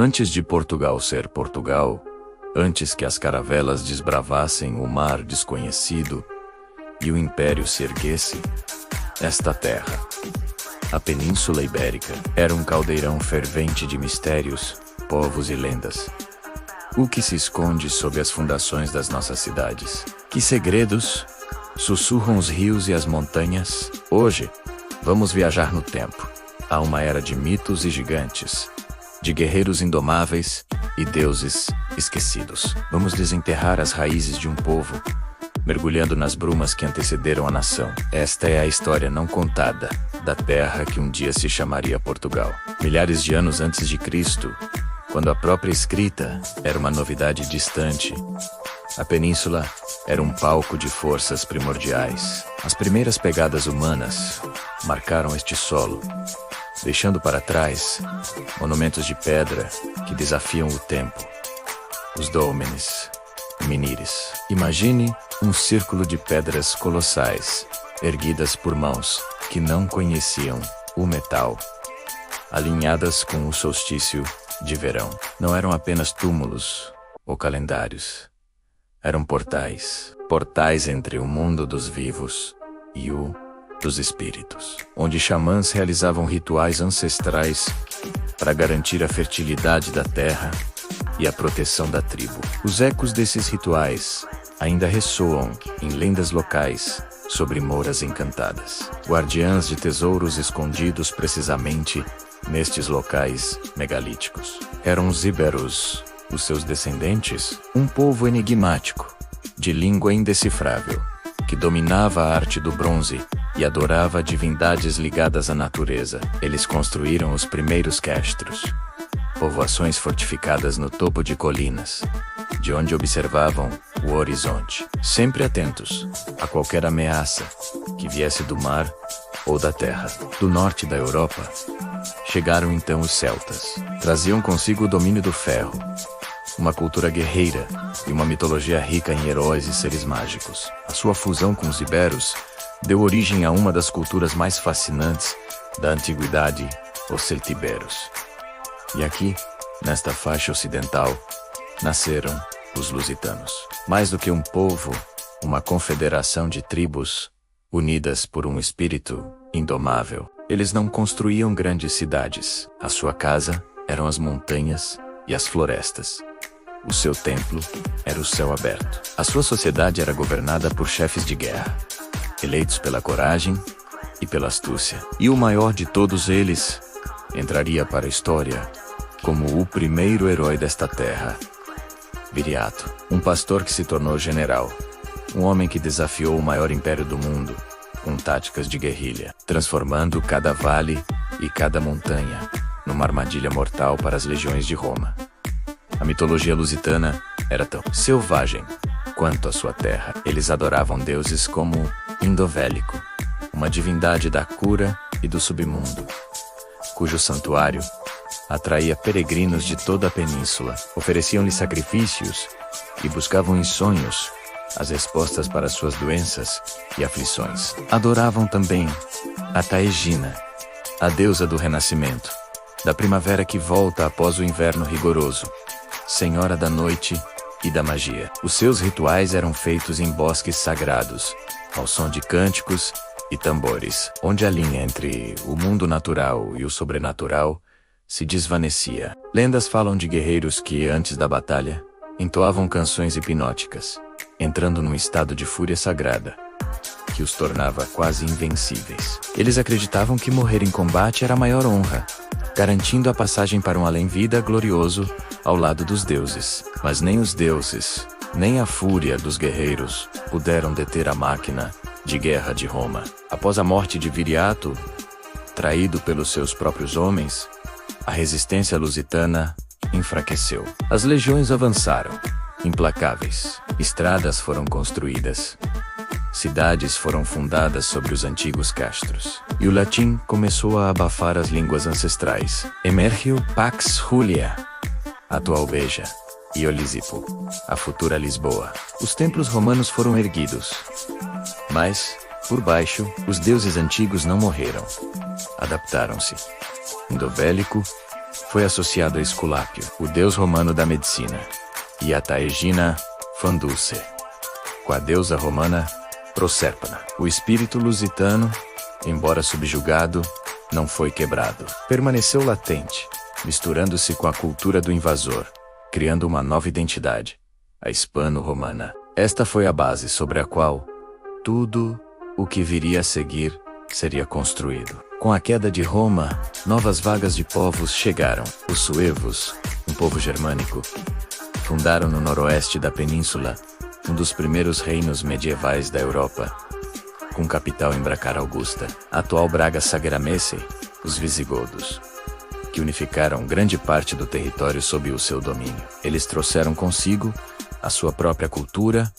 Antes de Portugal ser Portugal, antes que as caravelas desbravassem o mar desconhecido e o império se erguesse, esta terra, a Península Ibérica, era um caldeirão fervente de mistérios, povos e lendas. O que se esconde sob as fundações das nossas cidades? Que segredos sussurram os rios e as montanhas? Hoje, vamos viajar no tempo. Há uma era de mitos e gigantes, de guerreiros indomáveis e deuses esquecidos. Vamos desenterrar as raízes de um povo, mergulhando nas brumas que antecederam a nação. Esta é a história não contada da terra que um dia se chamaria Portugal. Milhares de anos antes de Cristo, quando a própria escrita era uma novidade distante, a península era um palco de forças primordiais. As primeiras pegadas humanas marcaram este solo, deixando para trás monumentos de pedra que desafiam o tempo. Os dólmenes, menires. Imagine um círculo de pedras colossais, erguidas por mãos que não conheciam o metal, alinhadas com o solstício de verão. Não eram apenas túmulos ou calendários. Eram portais. Portais entre o mundo dos vivos e o dos espíritos, onde xamãs realizavam rituais ancestrais para garantir a fertilidade da terra e a proteção da tribo. Os ecos desses rituais ainda ressoam em lendas locais sobre mouras encantadas, guardiãs de tesouros escondidos precisamente nestes locais megalíticos. Eram os íberos, os seus descendentes, um povo enigmático, de língua indecifrável, que dominava a arte do bronze e adorava divindades ligadas à natureza. Eles construíram os primeiros castros, povoações fortificadas no topo de colinas, de onde observavam o horizonte, sempre atentos a qualquer ameaça que viesse do mar ou da terra. Do norte da Europa, chegaram então os celtas. Traziam consigo o domínio do ferro, uma cultura guerreira e uma mitologia rica em heróis e seres mágicos. A sua fusão com os iberos deu origem a uma das culturas mais fascinantes da antiguidade, os celtiberos. E aqui, nesta faixa ocidental, nasceram os lusitanos. Mais do que um povo, uma confederação de tribos, unidas por um espírito indomável. Eles não construíam grandes cidades. A sua casa eram as montanhas e as florestas. O seu templo era o céu aberto. A sua sociedade era governada por chefes de guerra, eleitos pela coragem e pela astúcia. E o maior de todos eles entraria para a história como o primeiro herói desta terra, Viriato, um pastor que se tornou general, um homem que desafiou o maior império do mundo com táticas de guerrilha, transformando cada vale e cada montanha numa armadilha mortal para as legiões de Roma. A mitologia lusitana era tão selvagem quanto a sua terra. Eles adoravam deuses como Indovélico, uma divindade da cura e do submundo, cujo santuário atraía peregrinos de toda a península. Ofereciam-lhe sacrifícios e buscavam em sonhos as respostas para suas doenças e aflições. Adoravam também a Taegina, a deusa do renascimento, da primavera que volta após o inverno rigoroso, senhora da noite e da magia. Os seus rituais eram feitos em bosques sagrados, ao som de cânticos e tambores, onde a linha entre o mundo natural e o sobrenatural se desvanecia. Lendas falam de guerreiros que, antes da batalha, entoavam canções hipnóticas, entrando num estado de fúria sagrada, que os tornava quase invencíveis. Eles acreditavam que morrer em combate era a maior honra, garantindo a passagem para um além-vida glorioso ao lado dos deuses. Mas nem os deuses, nem a fúria dos guerreiros puderam deter a máquina de guerra de Roma. Após a morte de Viriato, traído pelos seus próprios homens, a resistência lusitana enfraqueceu. As legiões avançaram, implacáveis. Estradas foram construídas. Cidades foram fundadas sobre os antigos castros. E o latim começou a abafar as línguas ancestrais. Emergiu Pax Julia, atual Beja, e Olisipo, a futura Lisboa. Os templos romanos foram erguidos. Mas, por baixo, os deuses antigos não morreram. Adaptaram-se. Indovélico foi associado a Esculápio, o deus romano da medicina, e a Taegina Fanduce, com a deusa romana Procérpana. O espírito lusitano, embora subjugado, não foi quebrado. Permaneceu latente, misturando-se com a cultura do invasor, criando uma nova identidade, a hispano-romana. Esta foi a base sobre a qual tudo o que viria a seguir seria construído. Com a queda de Roma, novas vagas de povos chegaram. Os suevos, um povo germânico, fundaram no noroeste da península um dos primeiros reinos medievais da Europa, com capital em Bracara Augusta, atual Braga Sagramese. Os visigodos, que unificaram grande parte do território sob o seu domínio. Eles trouxeram consigo a sua própria cultura,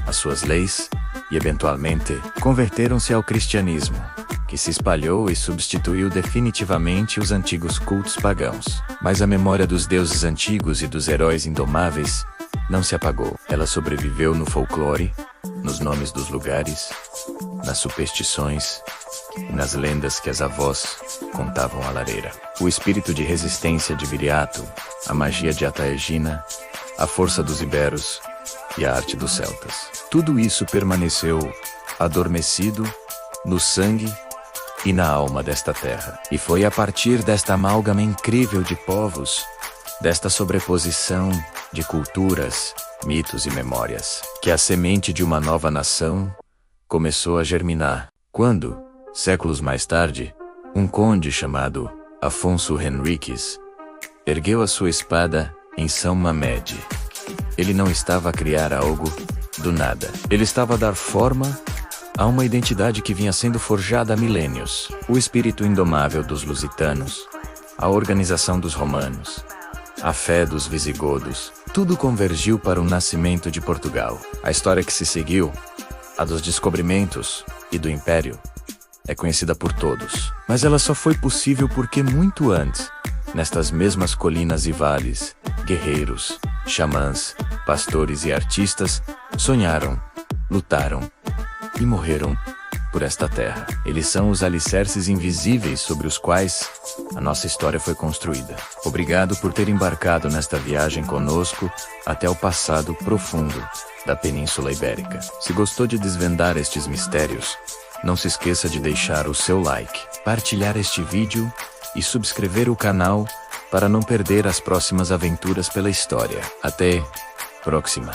as suas leis e, eventualmente, converteram-se ao cristianismo, que se espalhou e substituiu definitivamente os antigos cultos pagãos. Mas a memória dos deuses antigos e dos heróis indomáveis não se apagou. Ela sobreviveu no folclore, nos nomes dos lugares, nas superstições e nas lendas que as avós contavam à lareira. O espírito de resistência de Viriato, a magia de Ataegina, a força dos iberos e a arte dos celtas. Tudo isso permaneceu adormecido no sangue e na alma desta terra. E foi a partir desta amálgama incrível de povos, desta sobreposição de culturas, mitos e memórias, que a semente de uma nova nação começou a germinar. Quando, séculos mais tarde, um conde chamado Afonso Henriques ergueu a sua espada em São Mamed, ele não estava a criar algo do nada. Ele estava a dar forma a uma identidade que vinha sendo forjada há milênios. O espírito indomável dos lusitanos, a organização dos romanos, a fé dos visigodos, tudo convergiu para o nascimento de Portugal. A história que se seguiu, a dos descobrimentos e do império, é conhecida por todos. Mas ela só foi possível porque muito antes, nestas mesmas colinas e vales, guerreiros, xamãs, pastores e artistas sonharam, lutaram e morreram por esta terra. Eles são os alicerces invisíveis sobre os quais a nossa história foi construída. Obrigado por ter embarcado nesta viagem conosco até o passado profundo da Península Ibérica. Se gostou de desvendar estes mistérios, não se esqueça de deixar o seu like, partilhar este vídeo e subscrever o canal para não perder as próximas aventuras pela história. Até próxima!